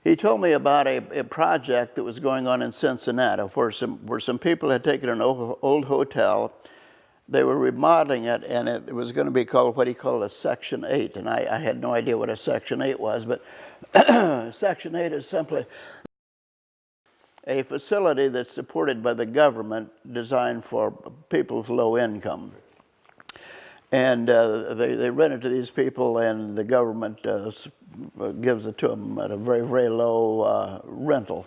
he told me about a project that was going on in Cincinnati where some people had taken an old hotel. They were remodeling it, and it was going to be called what he called a Section 8. And I had no idea what a Section 8 was, but Section 8 is simply a facility that's supported by the government designed for people with low income. And they rent it to these people, and the government gives it to them at a very, very low rental.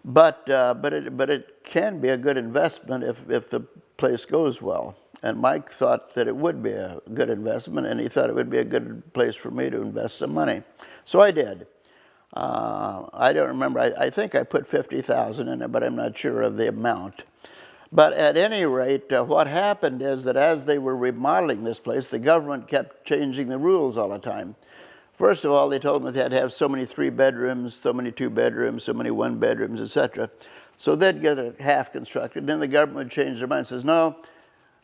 But it can be a good investment if the place goes well. And Mike thought that it would be a good investment, and he thought it would be a good place for me to invest some money. So I did. I don't remember. I think I put $50,000 in it, but I'm not sure of the amount. But at any rate, what happened is that as they were remodeling this place, the government kept changing the rules all the time. First of all, they told them they had to have so many 3 bedrooms, so many 2 bedrooms, so many 1 bedrooms, etc. So they'd get it half constructed. Then the government would change their mind and says, no,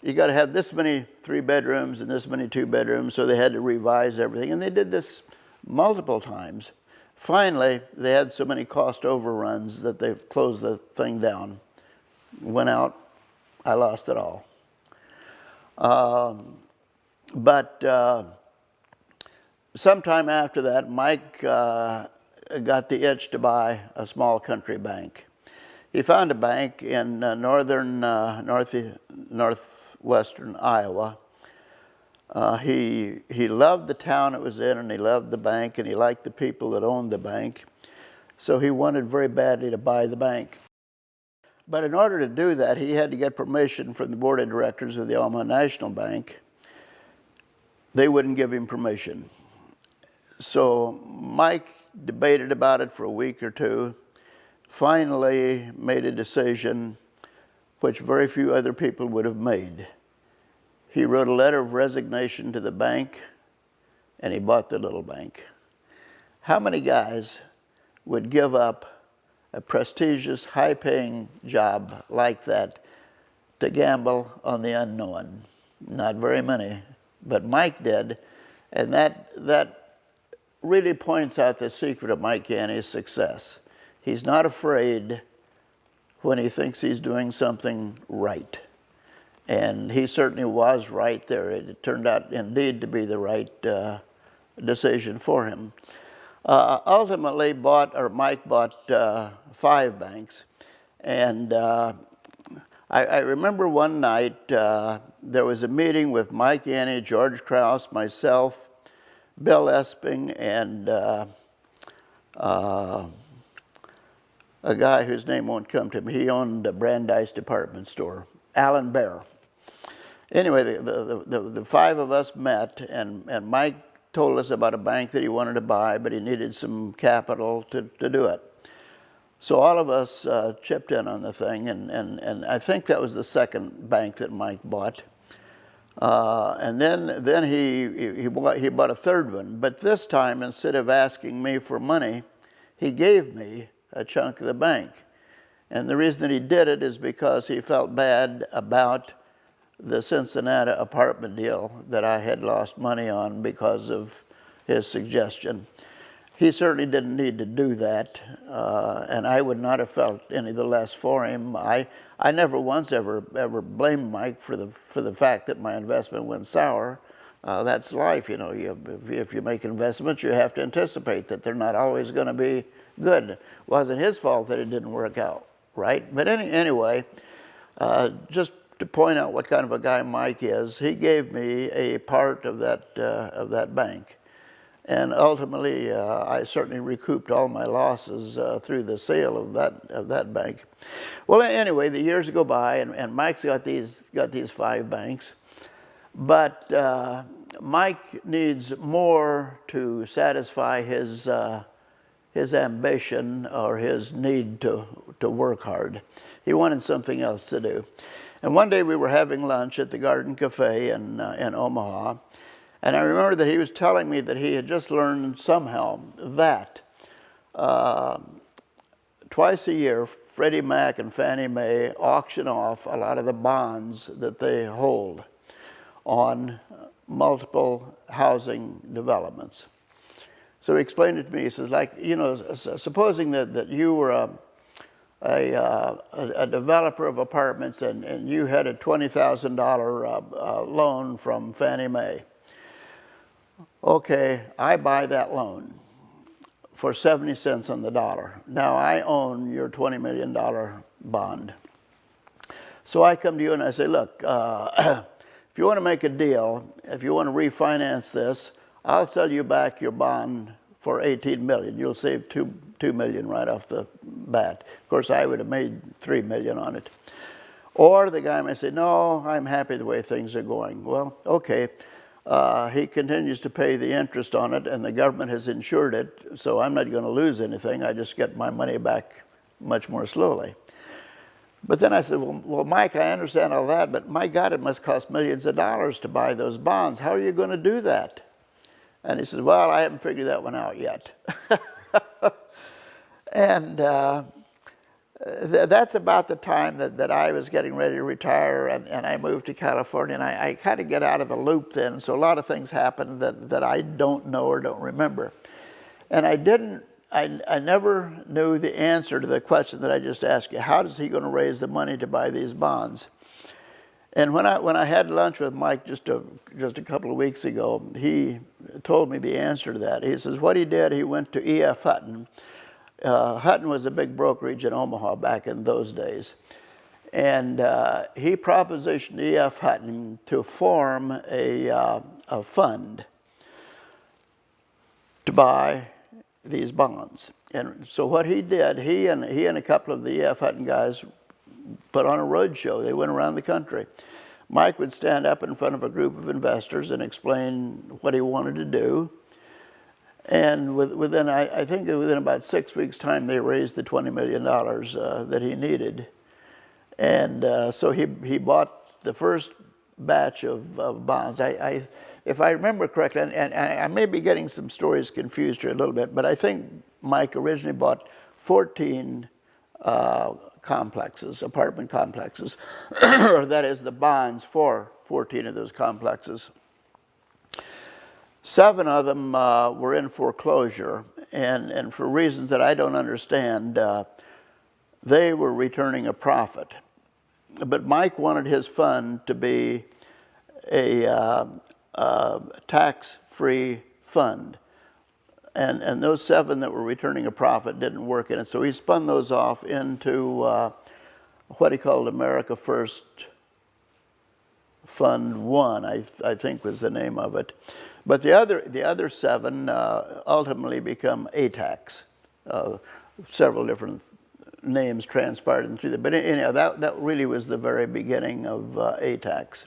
you got to have this many 3 bedrooms and this many 2 bedrooms. So they had to revise everything. And they did this multiple times. Finally, they had so many cost overruns that they closed the thing down. Went out, I lost it all. Sometime after that, Mike got the itch to buy a small country bank. He found a bank in northwestern Iowa. He loved the town it was in, and he loved the bank, and he liked the people that owned the bank. So he wanted very badly to buy the bank. But in order to do that, he had to get permission from the board of directors of the Omaha National Bank. They wouldn't give him permission. So Mike debated about it for a week or two, finally made a decision which very few other people would have made. He wrote a letter of resignation to the bank, and he bought the little bank. How many guys would give up a prestigious, high-paying job like that to gamble on the unknown? Not very many, but Mike did, and that really points out the secret of Mike Yanni's success. He's not afraid when he thinks he's doing something right, and he certainly was right there. It turned out indeed to be the right decision for him. Ultimately, Mike bought 5 banks, and I remember one night there was a meeting with Mike Yanni, George Krause, myself, Bill Esping, and a guy whose name won't come to me. He owned a Brandeis department store, Alan Bear. Anyway, the 5 of us met, and Mike told us about a bank that he wanted to buy, but he needed some capital to do it. So all of us chipped in on the thing, and I think that was the second bank that Mike bought. And then he bought a third one, but this time, instead of asking me for money, he gave me a chunk of the bank. And the reason that he did it is because he felt bad about the Cincinnati apartment deal that I had lost money on because of his suggestion. He certainly didn't need to do that, and I would not have felt any the less for him. I never once ever blamed Mike for the fact that my investment went sour. That's life, you know. If you make investments, you have to anticipate that they're not always going to be good. It wasn't his fault that it didn't work out, right? But anyway, just to point out what kind of a guy Mike is, he gave me a part of that bank. And ultimately, I certainly recouped all my losses through the sale of that bank. Well, anyway, the years go by, and Mike's got these 5 banks, but Mike needs more to satisfy his ambition or his need to work hard. He wanted something else to do. And one day we were having lunch at the Garden Cafe in Omaha, and I remember that he was telling me that he had just learned somehow that twice a year, Freddie Mac and Fannie Mae auction off a lot of the bonds that they hold on multiple housing developments. So he explained it to me. He says, like, you know, supposing that you were a developer of apartments and you had a $20,000 loan from Fannie Mae. Okay, I buy that loan for 70 cents on the dollar. Now I own your $20 million bond. So I come to you and I say, look, if you want to make a deal, if you want to refinance this, I'll sell you back your bond for 18 million. You'll save $2 million right off the bat. Of course, I would have made $3 million on it. Or the guy may say, no, I'm happy the way things are going. Well, okay. He continues to pay the interest on it, and the government has insured it, so I'm not going to lose anything. I just get my money back much more slowly. But then I said, well, Mike, I understand all that, but my God, it must cost millions of dollars to buy those bonds. How are you going to do that? And he says, well, I haven't figured that one out yet. And that's about the time that I was getting ready to retire, and I moved to California, and I kind of get out of the loop then. So a lot of things happened that I don't know or don't remember. And I never knew the answer to the question that I just asked you. How is he going to raise the money to buy these bonds? And when I had lunch with Mike just a couple of weeks ago, he told me the answer to that. He says what he did, he went to E.F. Hutton. Hutton was a big brokerage in Omaha back in those days. And he propositioned E.F. Hutton to form a fund to buy these bonds. And so what he did, he and a couple of the E.F. Hutton guys put on a road show. They went around the country. Mike would stand up in front of a group of investors and explain what he wanted to do. And I think within about 6 weeks' time, they raised the $20 million that he needed. And so he bought the first batch of bonds. If I remember correctly, and I may be getting some stories confused here a little bit, but I think Mike originally bought 14 complexes, apartment complexes, or that is the bonds for 14 of those complexes. 7 of them were in foreclosure, and for reasons that I don't understand, they were returning a profit. But Mike wanted his fund to be a tax-free fund. And those 7 that were returning a profit didn't work in it. So he spun those off into what he called America First Fund 1, I think was the name of it. But the other 7 ultimately become ATACs. Several different names transpired through that. But anyhow, that really was the very beginning of ATACs.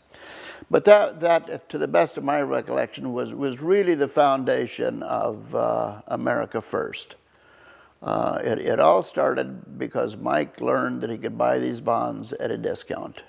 But that, to the best of my recollection, was really the foundation of America First. It all started because Mike learned that he could buy these bonds at a discount.